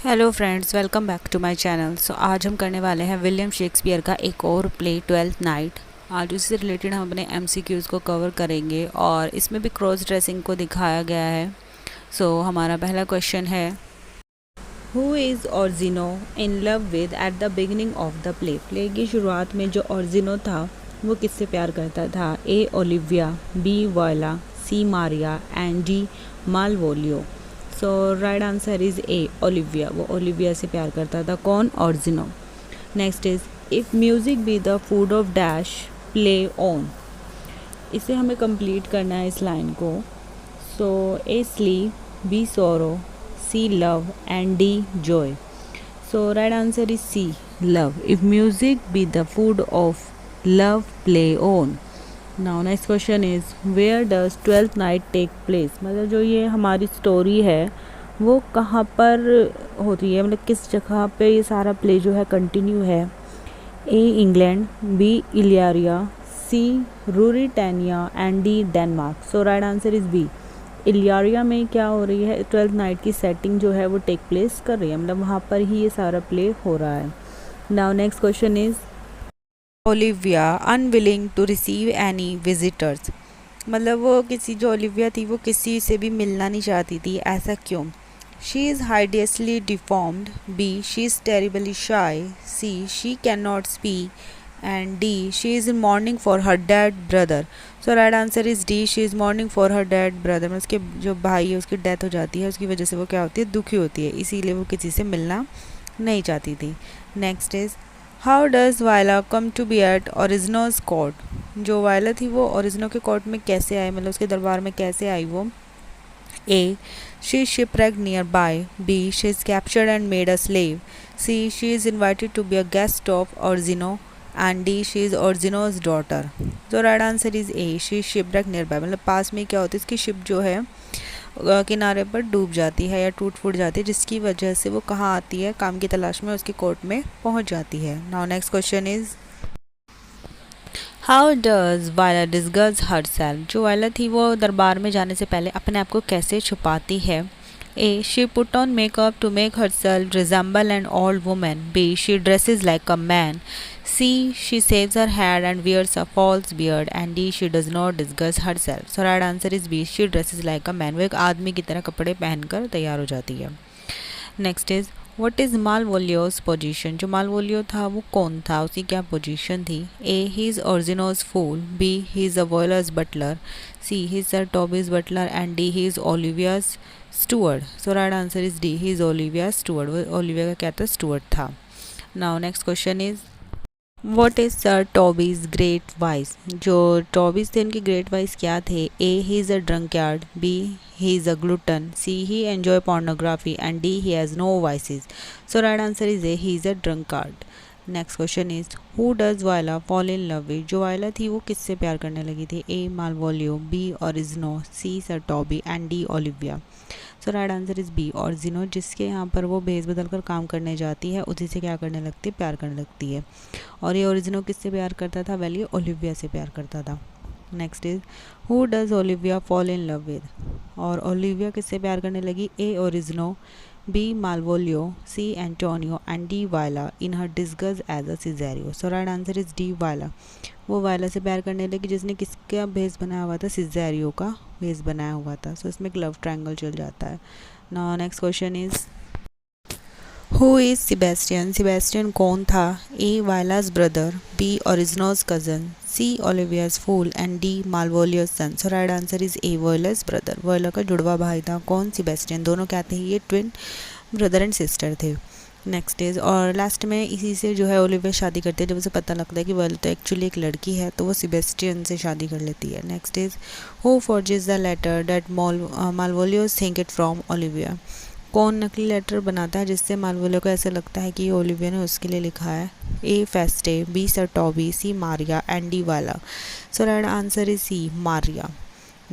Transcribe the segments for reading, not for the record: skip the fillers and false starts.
Hello friends, welcome back to my channel. So आज हम करने वाले हैं विलियम शेक्सपियर का एक और प्ले ट्वेल्थ नाइट। आज उससे रिलेटेड हम अपने एमसीक्यूज़ को कवर करेंगे और इसमें भी क्रॉस ड्रेसिंग को दिखाया गया है। हमारा पहला क्वेश्चन है, who is Orsino in love with at the beginning of the play. Play की शुरुआत में जो ऑर्जिनो था वो किससे प्यार करता था? ए Olivia, B Viola, C Maria and D Malvolio. So right answer is A Olivia. वो ओलिविया से प्यार करता था। कौन? Orsino. Next is, if music be the food of dash play on. इसे हमें कंप्लीट करना है इस लाइन को। सो ए sleep, B sorrow, C love and D joy. So right answer is C love. If music be the food of love play on. Now next question is, where does Twelfth Night take place. मतलब जो ये हमारी story है वो कहाँ पर होती है, मतलब किस जगह पे ये सारा प्ले जो है कंटिन्यू है? A England, B Illyria, C Ruritania and D Denmark. So right answer is B. Illyria में क्या हो रही है? ट्वेल्थ नाइट की सेटिंग जो है वो टेक प्लेस कर रही है, मतलब वहाँ पर ही ये सारा प्ले हो रहा है। Now next question is, Olivia unwilling to receive any visitors. मतलब वो किसी जो ओलिविया थी वो किसी से भी मिलना नहीं चाहती थी, ऐसा क्यों? She is hideously deformed, B she is terribly shy, C she can not speak and D she is in mourning for her dead brother. So right answer is D, she is mourning for her dead brother. मतलब उसके जो भाई है उसकी death हो जाती है, उसकी वजह से वो क्या होती है? दुखी होती है, इसीलिए वो किसी से मिलना नहीं चाहती थी। Next is, how does Viola come to be at Orsino's court. जो वायला थी वो ओरिजिनो के कोर्ट में कैसे आई, मतलब उसके दरबार में कैसे आई वो? A she shipwrecked nearby, B she is captured and made a slave, C she is invited to be a guest of Orsino and D she is Orsino's daughter. तो right answer is A, she shipwrecked nearby. मतलब पास में क्या होती है, इसकी ship जो है किनारे पर डूब जाती है या टूट फूट जाती है, जिसकी वजह से वो कहाँ आती है? काम की तलाश में उसके कोर्ट में पहुँच जाती है। Now next question is, how does Viola disguise her self. जो वायला थी वो दरबार में जाने से पहले अपने आप को कैसे छुपाती है? A she put on makeup to make herself resemble an old women, B she dresses like a man, C she shaves her hair and wears a false beard and D she does not disguise herself. So right answer is B, she dresses like a man. वो एक आदमी की तरह कपड़े पहनकर तैयार हो जाती है। Next is, what is Malvolio's position. जो मालवोलियो था वो कौन था, उसकी क्या पोजीशन थी? A he is Orsino's fool, B he is a Viola's butler, C he is Sir Toby's butler and D he is Olivia's steward. So right answer is D, he is Olivia steward. वो Olivia का क्या था? Steward था। Now next question is, what is Sir Toby's great vice. जो टॉबीज थे उनके great vice क्या थे? A he is a drunkard, B he is a glutton, C he enjoy pornography and D he has no vices. So right answer is A, he is a drunkard. Next question is, who does Viola fall in love with. जो Viola थी वो किससे प्यार करने लगी थी? A Malvolio, B Orsino, C Sir Toby and D Olivia. So right answer is B Orsino. जिसके यहाँ पर वो भेस बदल कर काम करने जाती है उसी से क्या करने लगती है? प्यार करने लगती है। और ये ओरिजिनो किससे प्यार करता था? वेल ये ओलिविया से प्यार करता था। Next is, who does Olivia fall in love with. और ओलिविया किससे प्यार करने लगी? A Orsino, B Malvolio, C Antonio and D Viola in her disguise as a Cesario. So right answer is D Viola. वो वायला से प्यार करने लगी जिसने किसका भेस बनाया हुआ था? सिजेरियो का भेस बनाया हुआ था। सो इसमें एक लव ट्रायंगल चल जाता है। Now next question is, who is Sebastian. Sebastian कौन था? A Viola's brother, B Orsino's cousin, C Olivia's fool and D Malvolio's son. So right answer is A, Viola's brother. Viola का जुड़वा भाई था। कौन? सिबेस्टियन। दोनों क्या थे? ये ट्विन ब्रदर एंड सिस्टर थे। नेक्स्ट इज, और लास्ट में इसी से जो है ओलिविया शादी करती है। जब उसे पता लगता है कि वायला तो एक्चुअली एक लड़की है तो वो सिबेस्टियन से शादी कर लेती है। Next is, who forges the letter that Malvolio's think it from Olivia. कौन नकली लेटर बनाता है जिससे मालवोलियो को ऐसा लगता है कि ओलिविया ने उसके लिए लिखा है? A Feste, B Sir Toby, C Maria and D Viola. So right answer is C, Maria.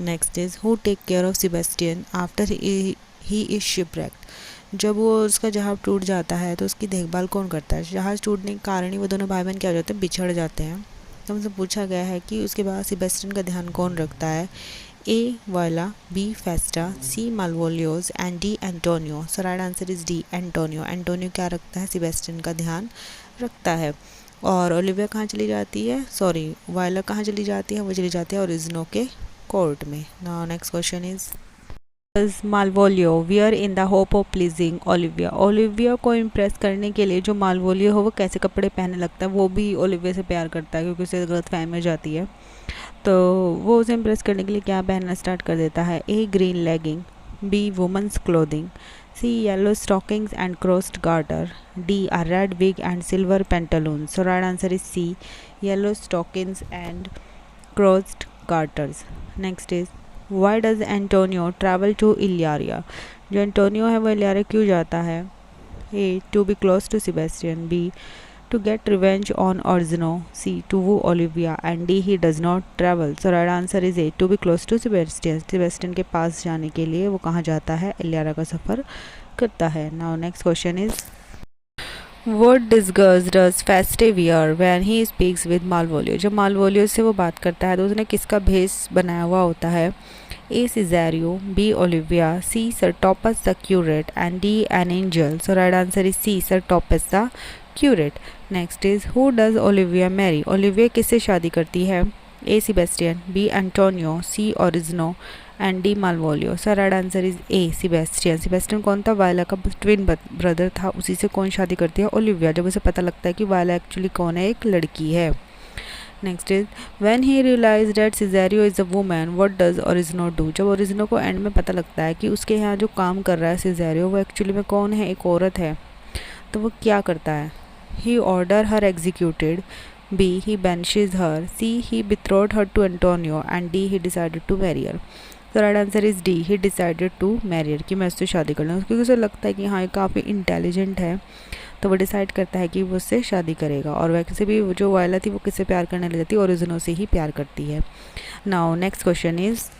Next is, who take care of Sebastian after he is shipwrecked. जब वो उसका जहाज टूट जाता है तो उसकी देखभाल कौन करता है? जहाज टूटने के कारण ही वो दोनों भाई बहन क्या हो जाते हैं? बिछड़ जाते हैं। तो हमसे पूछा गया है कि उसके बाद सेबेस्टियन का ध्यान कौन रखता है? A. Viola, B. Festa, C. Malvolio's and D. Antonio. So right answer is D. Antonio. Antonio क्या रखता है? सेबेस्टियन का ध्यान रखता है। और ओलिविया कहाँ चली जाती है? सॉरी, वायला कहाँ चली जाती है? वो चली जाती है ओरिजिनो के कोर्ट में। Now next question is Malvolio wear in the hope of pleasing Olivia. Olivia को इम्प्रेस करने के लिए जो मालवोलियो हो वो कैसे कपड़े पहनने लगता है? वो भी ओलिविया से प्यार करता है क्योंकि उसे गलत फहमी हो जाती है। तो वो उसे इम्प्रेस करने के लिए क्या पहनना स्टार्ट कर देता है? A. Green legging, B. Women's clothing, C. Yellow stockings and crossed garter, D. A red wig and silver pantaloon. So right answer is C. Yellow stockings and crossed garters. Next is why does Antonio travel to Illyria. जो Antonio है वो Illyria क्यों जाता है? A. To be close to Sebastian, B. to get revenge on Orsino, C. to woo Olivia, and D. he does not travel. So right answer is A. to be close to Sebastian. Sebastian के पास जाने के लिए वो कहाँ जाता है? इलियारा का सफ़र करता है। Now next question is What disguise does Feste wear when he speaks with Malvolio? जब Malvolio से वो बात करता है तो उसने किसका भेष बनाया हुआ होता है? A. Cesario, B. Olivia, C. Sir Topas the curate, and D. an angel. So right answer is C. Sir Topas the curate. Next is who does Olivia marry? Olivia किससे शादी करती है? A. Sebastian, B. Antonio, C. Orisno, and D. Malvolio. So right answer is A. Sebastian. Sebastian कौन था? वायला का twin brother था, उसी से कौन शादी करती है? ओलिविया। जब उसे पता लगता है कि वायला एक्चुअली कौन है, एक लड़की है। Next is when he realise that Cesario is a woman what does Orsino do. जब ओरिजिनो को एंड में पता लगता है कि उसके यहाँ जो काम कर रहा है सिजेरियो वो एक्चुअली में कौन है? एक औरत है। तो वो क्या करता है? He ordered her executed, B. he banishes her, C. he betrothed her to Antonio, and D. he decided to marry her. So right answer is D. he decided to marry her कि मैं उससे शादी कर लूँ, क्योंकि उसे लगता है कि हाँ ये काफ़ी इंटेलिजेंट है, तो वो डिसाइड करता है कि वो उससे शादी करेगा। और वैसे भी जो वायला थी वो किससे प्यार करने लगी थी? ओरिजिनो से ही प्यार करती है। Now next question is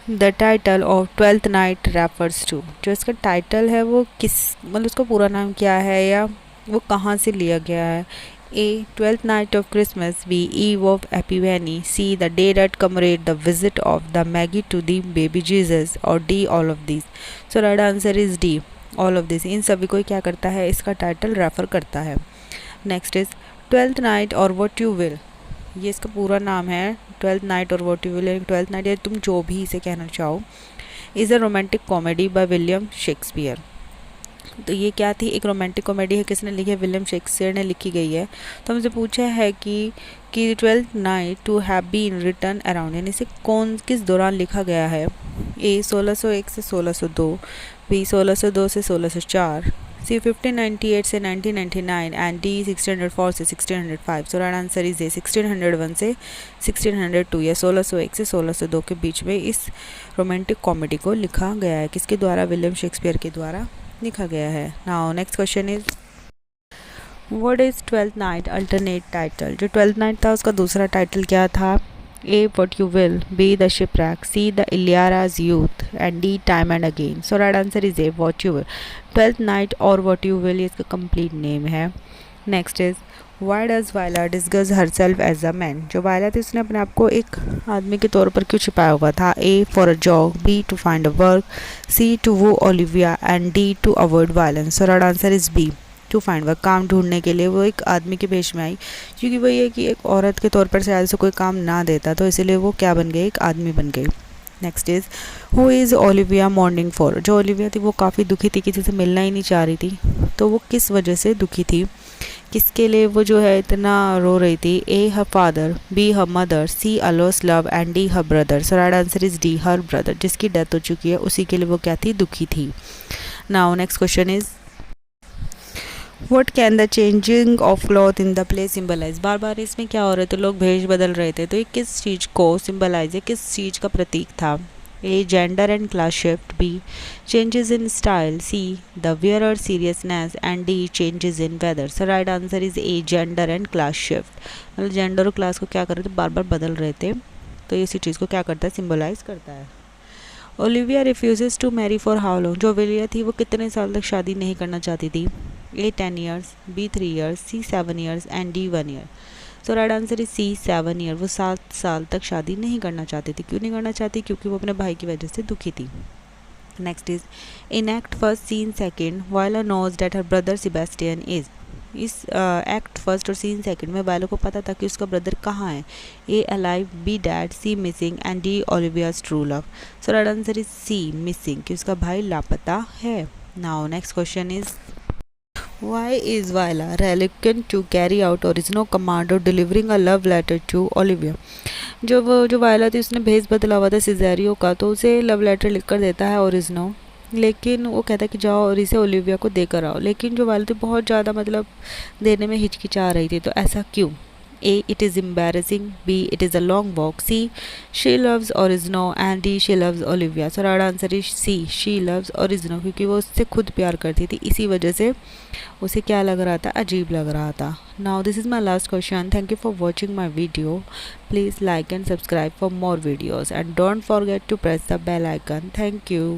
the title of twelfth night refers to. जो इसका टाइटल है वो किस, मतलब उसका पूरा नाम क्या है या वो कहाँ से लिया गया है? A. Twelfth night of Christmas, B. Eve of Epiphany, C. The day that commemorate the visit of the Magi to the baby Jesus, और D. All of this. So right answer is D. All of this. इन सभी को क्या करता है? इसका title refer करता है। नेक्स्ट इज ट्वेल्थ नाइट और वॉट यू विल। ये इसका पूरा नाम है, ट्वेल्थ नाइट और what you will. Twelfth night या तुम जो भी इसे कहना चाहो, is a romantic comedy by William Shakespeare. तो ये क्या थी? एक रोमांटिक कॉमेडी है। किसने लिखी है? विलियम शेक्सपियर ने लिखी गई है। तो हमसे पूछा है कि twelfth night to have been written around, यानी इसे किस दौरान लिखा गया है? ए. 1601 से 1602, बी. 1602 से 1604, सी. 1598 से 1999, एंड डी. 1604 से 1605। सो राइट आंसर इज ए. 1601 से 1602 या 1601 से 1602 के बीच में इस रोमांटिक कॉमेडी को लिखा गया है। किसके द्वारा? विलियम शेक्सपियर के द्वारा लिखा गया है। Now next question is what is twelfth night alternate title. जो ट्वेल्थ नाइट था उसका दूसरा टाइटल क्या था? A. What you will, B. The shipwreck, C. The Illyria's youth, and D. Time and again. So right answer is A. What you will. Twelfth night और what you will ये इसका complete name है। Next is why does Viola disguise herself as a man. जो Viola थी उसने अपने आप को एक आदमी के तौर पर क्यों छिपाया हुआ था? A. For a job, B. To find a work, C. To woo Olivia, and D. To avoid violence. So right answer is B. To find work. काम ढूंढने के लिए वो एक आदमी के भेष में आई, क्योंकि वो ये कि एक औरत के तौर पर शायद से कोई काम ना देता, तो इसीलिए वो क्या बन गई? एक आदमी बन गई। Next is who is Olivia morning for. जो ओलिविया थी वो काफ़ी दुखी थी, किसी से मिलना ही नहीं चाह रही थी। तो वो किस वजह से दुखी थी? किसके लिए वो जो है इतना रो रही थी? A. Her father, B. Her mother, C. A lost love, and D. Her brother. So right answer is D. Her brother. जिसकी डेथ हो चुकी है उसी के लिए वो क्या थी? दुखी थी। Now next question is what can the changing of cloth in the play symbolize. बार बार इसमें क्या हो रहे थे? लोग भेष बदल रहे थे, तो ये किस चीज़ को सिम्बलाइज है, किस चीज़ का प्रतीक था? A. gender and class shift, B. changes in style, C. the wearer seriousness, and D. changes in weather. So right answer is A. gender and class shift। मतलब जेंडर और क्लास को क्या कर रहे थे? बार बार बदल रहे थे, तो इसी चीज़ को क्या करता है? सिम्बलाइज करता है। Olivia refuses to marry for how long. जो ओलिविया थी वो कितने साल तक शादी नहीं करना चाहती थी? A. 10 years, B. 3 years, C. 7 years, and D. 1 year। तो right answer is C 7 year. वो 7 साल तक शादी नहीं करना चाहती थी। क्यों नहीं करना चाहती? क्योंकि वो अपने भाई की वजह से दुखी थी। Next is in act first scene second Viola knows that her brother Sebastian is. इस एक्ट फर्स्ट और सीन सेकंड में वायला को पता था कि उसका ब्रदर कहाँ है। A alive, B dead, C missing and D Olivia's true love. So right answer is C missing, कि उसका भाई लापता है। Now next question is Why is Viola reluctant to carry out Orisno command of delivering a love letter to Olivia? जो Viola थी उसने भेस बदला हुआ था सिजेरियो का, तो उसे लव लेटर लिख कर देता है ओरिजिनो, लेकिन वो कहता है कि जाओ और इसे ओलिविया को देकर आओ। लेकिन जो वायला थी बहुत ज़्यादा मतलब देने में हिचकिचा रही थी। तो ऐसा क्यों? A. It is embarrassing. B. It is a long walk. C. She loves Orisno and D. She loves Olivia. So right answer is C. She loves Orisno, क्योंकि वो उससे खुद प्यार करती थी, इसी वजह से उसे क्या लग रहा था? अजीब लग रहा था। Now this is my last question. Thank you for watching my video. Please like and subscribe for more videos and don't forget to press the bell icon. Thank you.